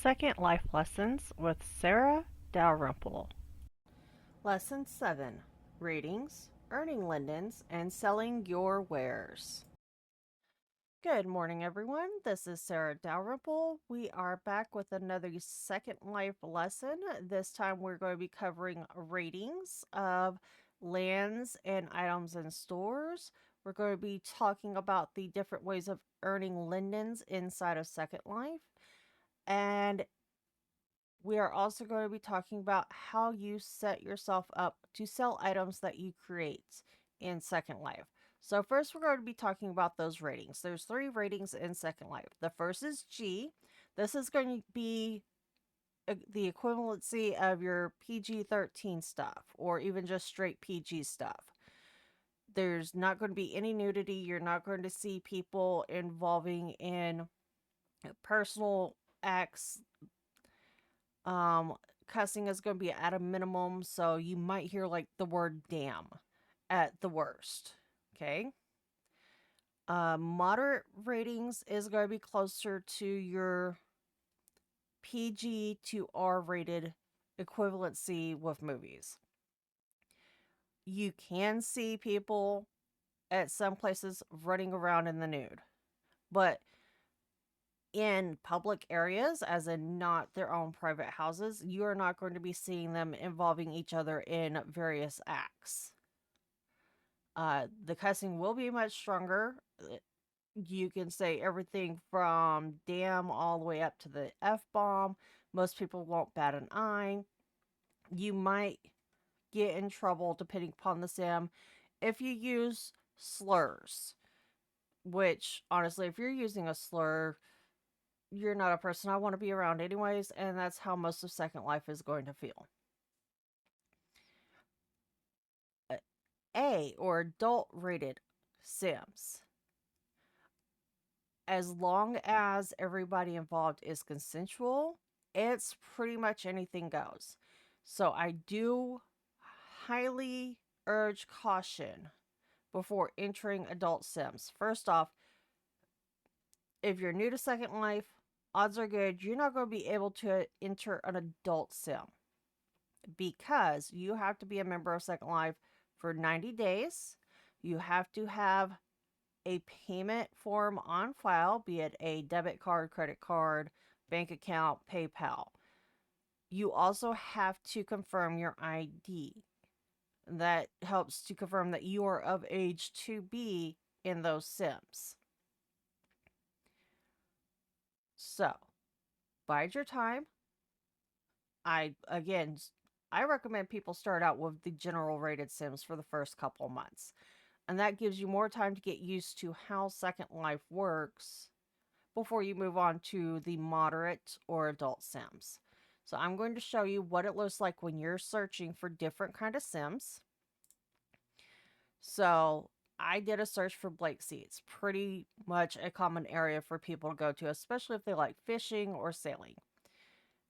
Second Life Lessons with Sarah Dalrymple. Lesson 7: Readings, Earning Lindens, and Selling Your Wares. Good morning, everyone. This is Sarah Dalrymple. We are back with another Second Life lesson. This time we're going to be covering ratings of lands and items in stores. We're going to be talking about the different ways of earning lindens inside of Second Life. And we are also going to be talking about how you set yourself up to sell items that you create in Second Life. So first we're going to be talking about those ratings. There's 3 ratings in Second Life. The first is G. This is going to be the equivalency of your PG-13 stuff or even just straight PG stuff. There's not going to be any nudity. You're not going to see people involving in personal acts. Cussing is going to be at a minimum, so you might hear like the word damn at the worst. Okay. Moderate ratings is going to be closer to your PG to R rated equivalency with movies. You can see people at some places running around in the nude, but in public areas, as in not their own private houses, you are not going to be seeing them involving each other in various acts. The cussing will be much stronger. You can say everything from damn all the way up to the F-bomb. Most people won't bat an eye. You might get in trouble depending upon the sim if you use slurs, which honestly, if you're using a slur, you're not a person I want to be around anyways, and that's how most of Second Life is going to feel. A, or adult rated sims. As long as everybody involved is consensual, it's pretty much anything goes. So I do highly urge caution before entering adult sims. First off, if you're new to Second Life, odds are good you're not going to be able to enter an adult sim because you have to be a member of Second Life for 90 days. You have to have a payment form on file, be it a debit card, credit card, bank account, PayPal. You also have to confirm your ID. That helps to confirm that you are of age to be in those sims. So, bide your time. I recommend people start out with the general rated sims for the first couple months. And that gives you more time to get used to how Second Life works before you move on to the moderate or adult sims. So I'm going to show you what it looks like when you're searching for different kind of sims. So I did a search for Blake Sea. It's pretty much a common area for people to go to, especially if they like fishing or sailing.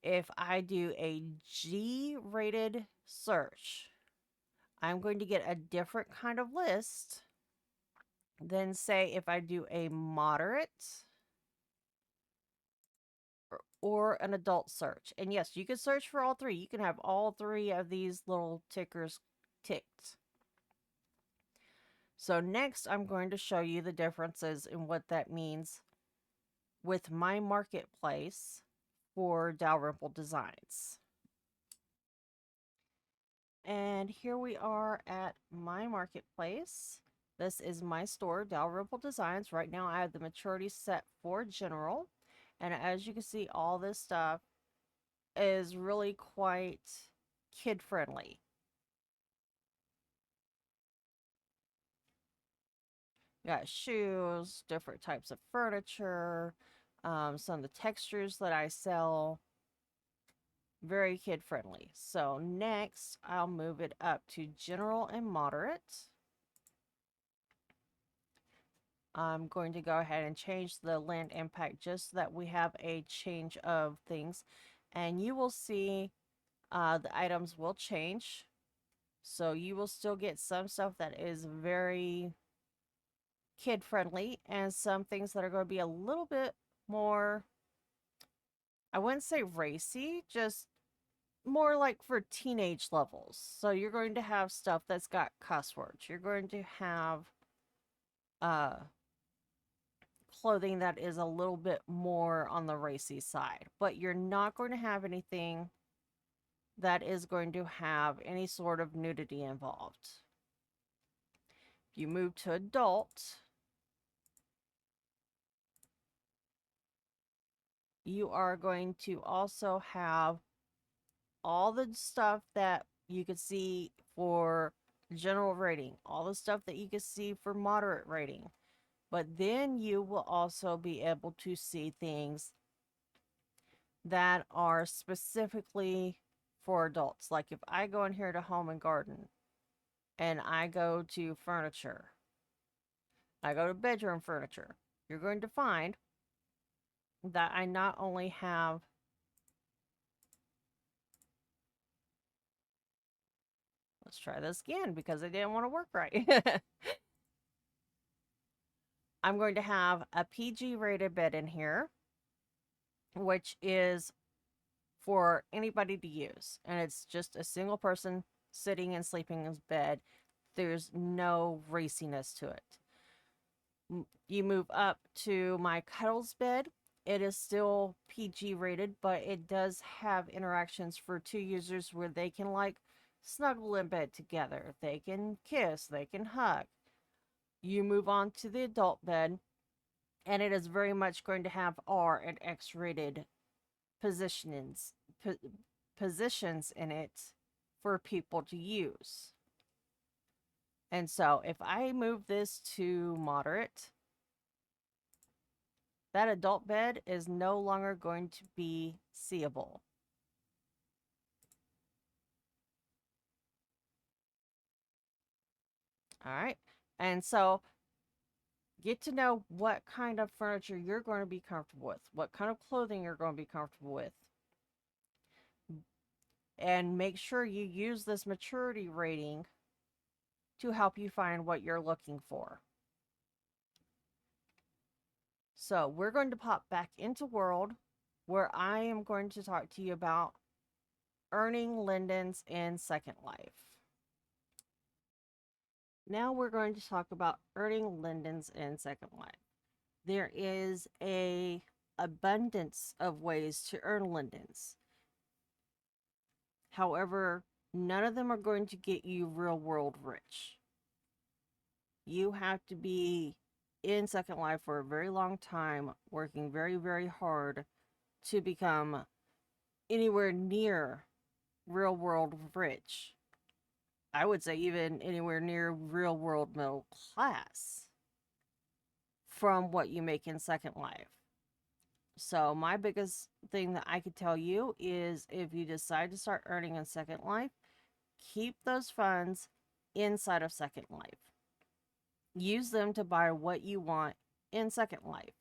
If I do a G-rated search, I'm going to get a different kind of list than, say, if I do a moderate or an adult search. And yes, you can search for all 3. You can have all 3 of these little tickers ticked. So next, I'm going to show you the differences in what that means with my marketplace for Dalrymple Designs. And here we are at my marketplace. This is my store, Dalrymple Designs. Right now I have the maturity set for general. And as you can see, all this stuff is really quite kid friendly. Got shoes, different types of furniture, some of the textures that I sell. Very kid friendly. So next, I'll move it up to general and moderate. I'm going to go ahead and change the land impact just so that we have a change of things. And you will see the items will change. So you will still get some stuff that is very kid friendly and some things that are going to be a little bit more I wouldn't say racy, just more like for teenage levels. So you're going to have stuff that's got cuss words. You're going to have uh clothing that is a little bit more on the racy side, but you're not going to have anything that is going to have any sort of nudity involved. If you move to adult, you are going to also have all the stuff that you could see for general rating, all the stuff that you could see for moderate rating. But then you will also be able to see things that are specifically for adults. Like if I go in here to home and garden and I go to furniture, I go to bedroom furniture, you're going to find that I not only have, let's try this again because it didn't want to work right. I'm going to have a PG rated bed in here, which is for anybody to use. And it's just a single person sitting and sleeping in his bed. There's no raciness to it. You move up to my cuddles bed. It is still PG rated, but it does have interactions for two users where they can like snuggle in bed together. They can kiss, they can hug. You move on to the adult bed, and it is very much going to have R and X rated positionings po- positions in it for people to use. And so if I move this to moderate, that adult bed is no longer going to be seeable. All right. And so get to know what kind of furniture you're going to be comfortable with, what kind of clothing you're going to be comfortable with, and make sure you use this maturity rating to help you find what you're looking for. So we're going to pop back into World, where I am going to talk to you about earning lindens in Second Life. Now we're going to talk about earning lindens in Second Life. There is a abundance of ways to earn lindens. However, none of them are going to get you real world rich. You have to be in Second Life for a very long time, working very, very hard to become anywhere near real world rich. I would say even anywhere near real world middle class from what you make in Second Life. So, my biggest thing that I could tell you is if you decide to start earning in Second Life, keep those funds inside of Second Life. Use them to buy what you want in Second Life.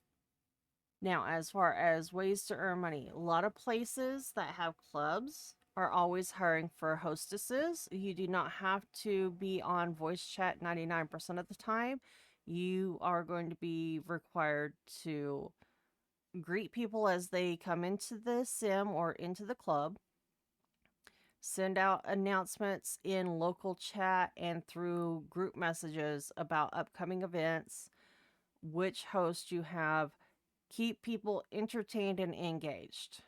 Now, as far as ways to earn money, a lot of places that have clubs are always hiring for hostesses. You do not have to be on voice chat 99% of the time. You are going to be required to greet people as they come into the sim or into the club, send out announcements in local chat and through group messages about upcoming events, which host you have, keep people entertained and engaged.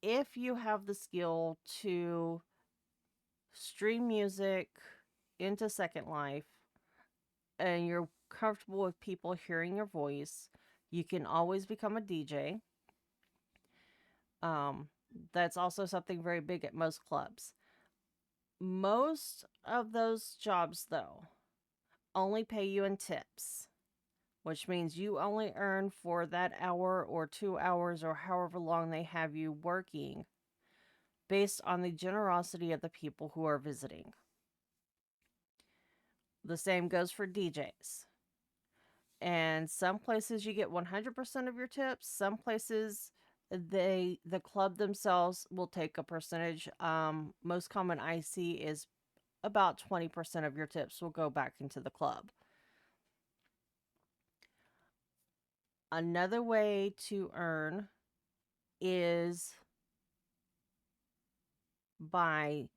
If you have the skill to stream music into Second Life and you're comfortable with people hearing your voice, you can always become a DJ. Um, that's also something very big at most clubs. Most of those jobs, though, only pay you in tips, which means you only earn for that hour or 2 hours or however long they have you working based on the generosity of the people who are visiting. The same goes for DJs. And some places you get 100% of your tips, some places the club themselves will take a percentage. Most common I see is about 20% of your tips will go back into the club. Another way to earn is by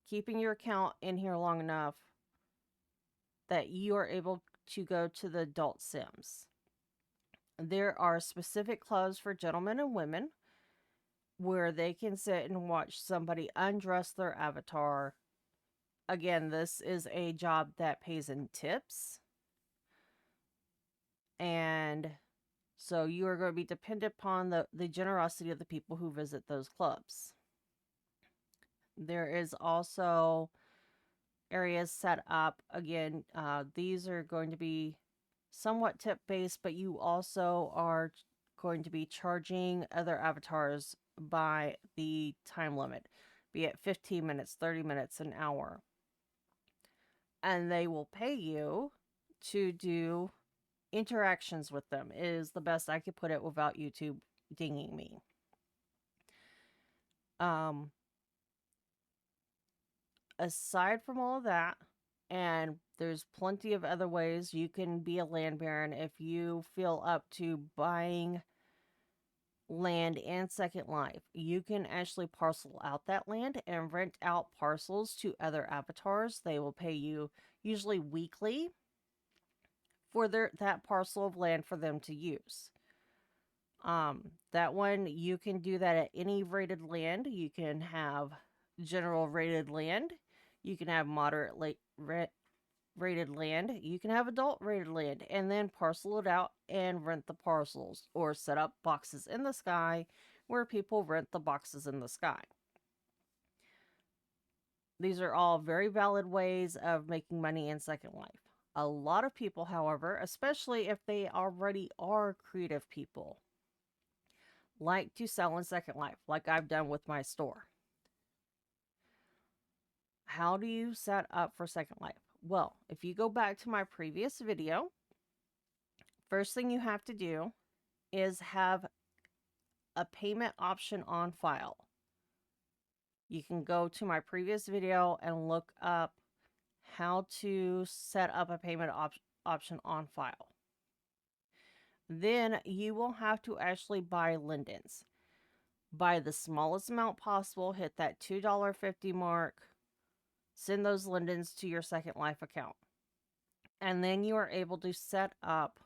keeping your account in here long enough that you are able to go to the adult sims. There are specific clubs for gentlemen and women where they can sit and watch somebody undress their avatar. Again, this is a job that pays in tips. And so you are going to be dependent upon the generosity of the people who visit those clubs. There is also areas set up. Again, these are going to be somewhat tip based, but you also are going to be charging other avatars by the time limit, be it 15 minutes, 30 minutes, an hour. And they will pay you to do interactions with them, is the best I could put it without YouTube dinging me. Aside from all of that, and there's plenty of other ways you can be a land baron if you feel up to buying land in Second Life. You can actually parcel out that land and rent out parcels to other avatars. They will pay you usually weekly for that parcel of land for them to use. That one, you can do that at any rated land. You can have general rated land. You can have moderate rated land. You can have adult rated land, and then parcel it out and rent the parcels, or set up boxes in the sky where people rent the boxes in the sky. These are all very valid ways of making money in Second Life. A lot of people, however, especially if they already are creative people, like to sell in Second Life, like I've done with my store. How do you set up for Second Life? Well, if you go back to my previous video, first thing you have to do is have a payment option on file. You can go to my previous video and look up how to set up a payment option on file. Then you will have to actually buy lindens. Buy the smallest amount possible, hit that $2.50 mark, send those lindens to your Second Life account. And then you are able to set up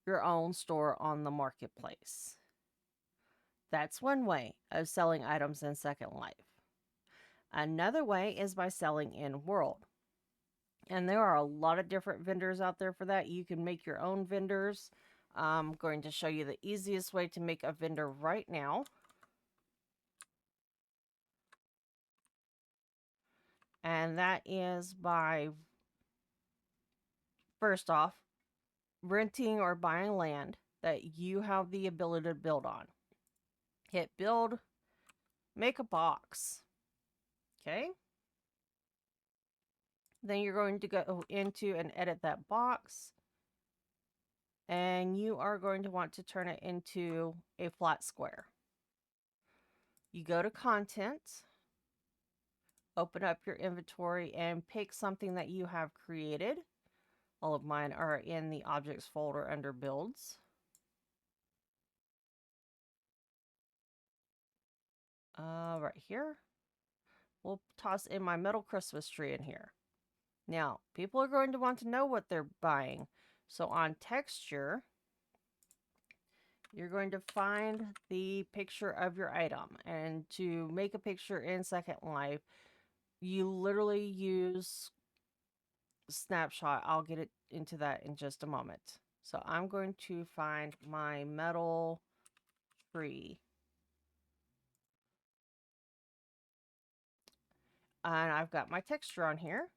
your own store on the marketplace. That's one way of selling items in Second Life. Another way is by selling in world. And there are a lot of different vendors out there for that. You can make your own vendors. I'm going to show you the easiest way to make a vendor right now. And that is by, first off, renting or buying land that you have the ability to build on. Hit build, make a box. Okay. Then you're going to go into and edit that box. And you are going to want to turn it into a flat square. You go to content, open up your inventory, and pick something that you have created. All of mine are in the objects folder under builds. Right here. We'll toss in my metal Christmas tree in here. Now, people are going to want to know what they're buying. So on texture, you're going to find the picture of your item. And to make a picture in Second Life, you literally use snapshot. I'll get it into that in just a moment. So I'm going to find my metal tree. And I've got my texture on here.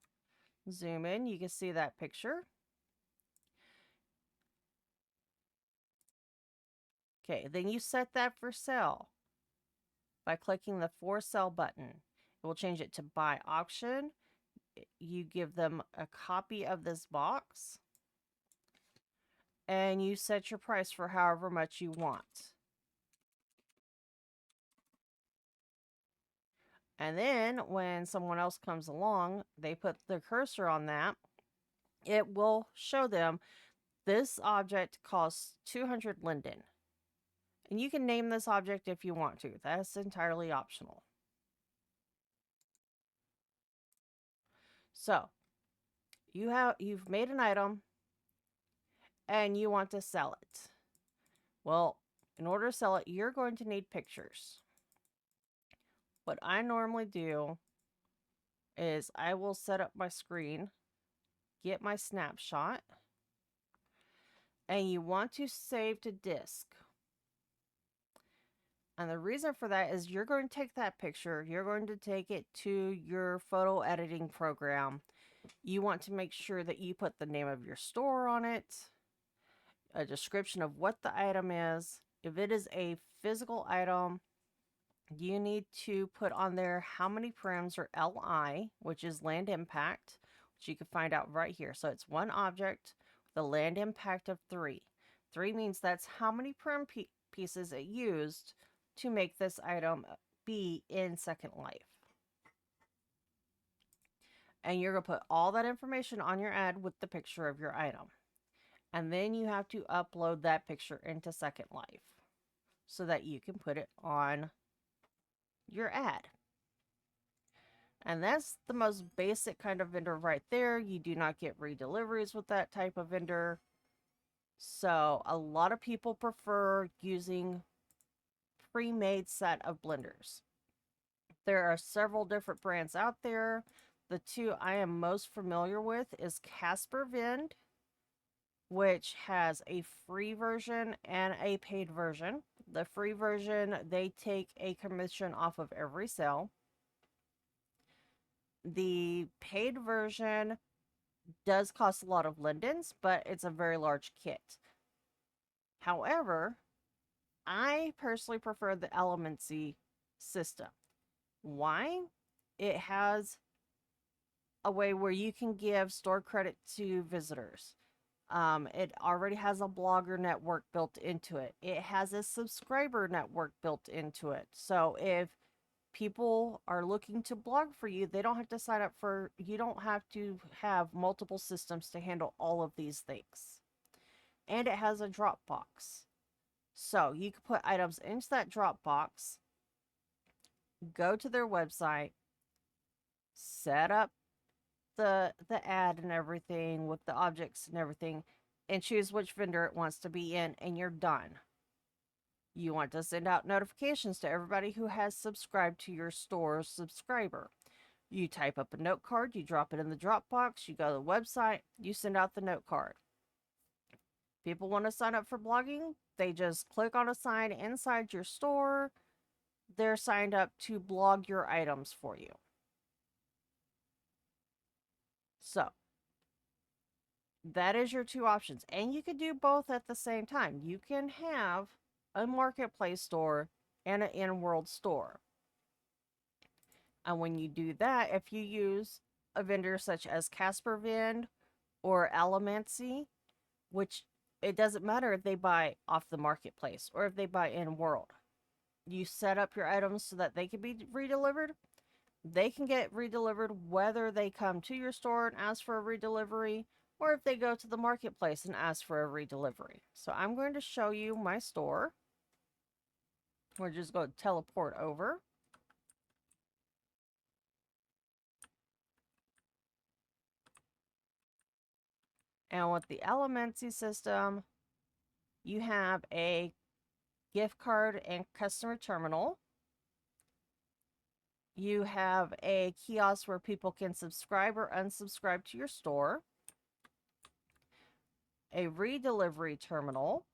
Zoom in, you can see that picture. Okay, then you set that for sale by clicking the for sale button. It will change it to buy auction. You give them a copy of this box and you set your price for however much you want. And then when someone else comes along, they put their cursor on that, it will show them this object costs 200 linden. And you can name this object if you want to. That's entirely optional. So, you've made an item and you want to sell it. Well, in order to sell it, you're going to need pictures. What I normally do is I will set up my screen, get my snapshot, and you want to save to disk. And the reason for that is you're going to take that picture, you're going to take it to your photo editing program. You want to make sure that you put the name of your store on it, a description of what the item is. If it is a physical item, you need to put on there how many prims or LI, which is land impact, which you can find out right here. So it's one object with a land impact of 3. 3 means that's how many prim pieces it used to make this item be in Second Life. And you're going to put all that information on your ad with the picture of your item. And then you have to upload that picture into Second Life so that you can put it on your ad. And that's the most basic kind of vendor right there. You do not get redeliveries with that type of vendor. So a lot of people prefer using pre-made set of blenders. There are several different brands out there. The two I am most familiar with is Casper Vend, which has a free version and a paid version. The free version, they take a commission off of every sale. The paid version does cost a lot of lindens, but it's a very large kit. However, I personally prefer the Elemency system. Why? It has a way where you can give store credit to visitors. It already has a blogger network built into it. It has a subscriber network built into it. So if people are looking to blog for you, they don't have to sign up for, you don't have to have multiple systems to handle all of these things. And it has a Dropbox. So you can put items into that Dropbox, go to their website, set up the ad and everything with the objects and everything, and choose which vendor it wants to be in, and you're done. You want to send out notifications to everybody who has subscribed to your store's subscriber. You type up a note card, you drop it in the Dropbox, you go to the website, you send out the note card. People want to sign up for blogging, they just click on a sign inside your store. They're signed up to blog your items for you. So, that is your two options. And you can do both at the same time. You can have a marketplace store and an in-world store. And when you do that, if you use a vendor such as Casper Vend or Elemency, which it doesn't matter if they buy off the marketplace or if they buy in-world. You set up your items so that they can be redelivered. They can get redelivered whether they come to your store and ask for a redelivery or if they go to the marketplace and ask for a redelivery. So I'm going to show you my store. We're just going to teleport over. And with the Elemency system, you have a gift card and customer terminal. You have a kiosk where people can subscribe or unsubscribe to your store. A redelivery terminal.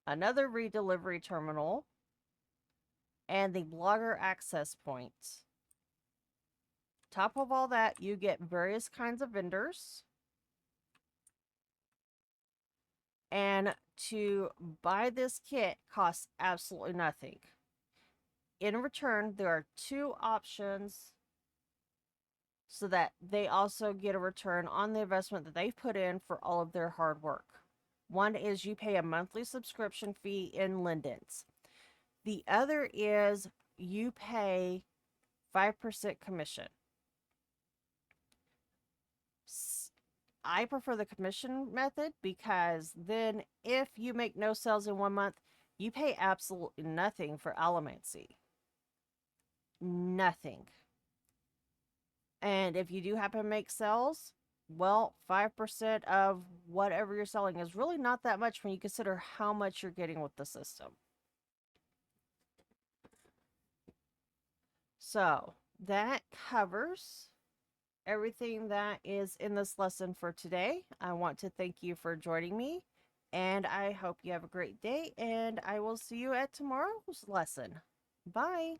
Another redelivery terminal. And the blogger access point. Top of all that, you get various kinds of vendors. And to buy this kit costs absolutely nothing. In return, there are two options so that they also get a return on the investment that they've put in for all of their hard work. One is you pay a monthly subscription fee in lindens. The other is you pay 5% commission. I prefer the commission method because then if you make no sales in 1 month, you pay absolutely nothing for allomancy. Nothing. And if you do happen to make sales, well, 5% of whatever you're selling is really not that much when you consider how much you're getting with the system. So that covers everything that is in this lesson for today. I want to thank you for joining me, and I hope you have a great day, and I will see you at tomorrow's lesson. Bye.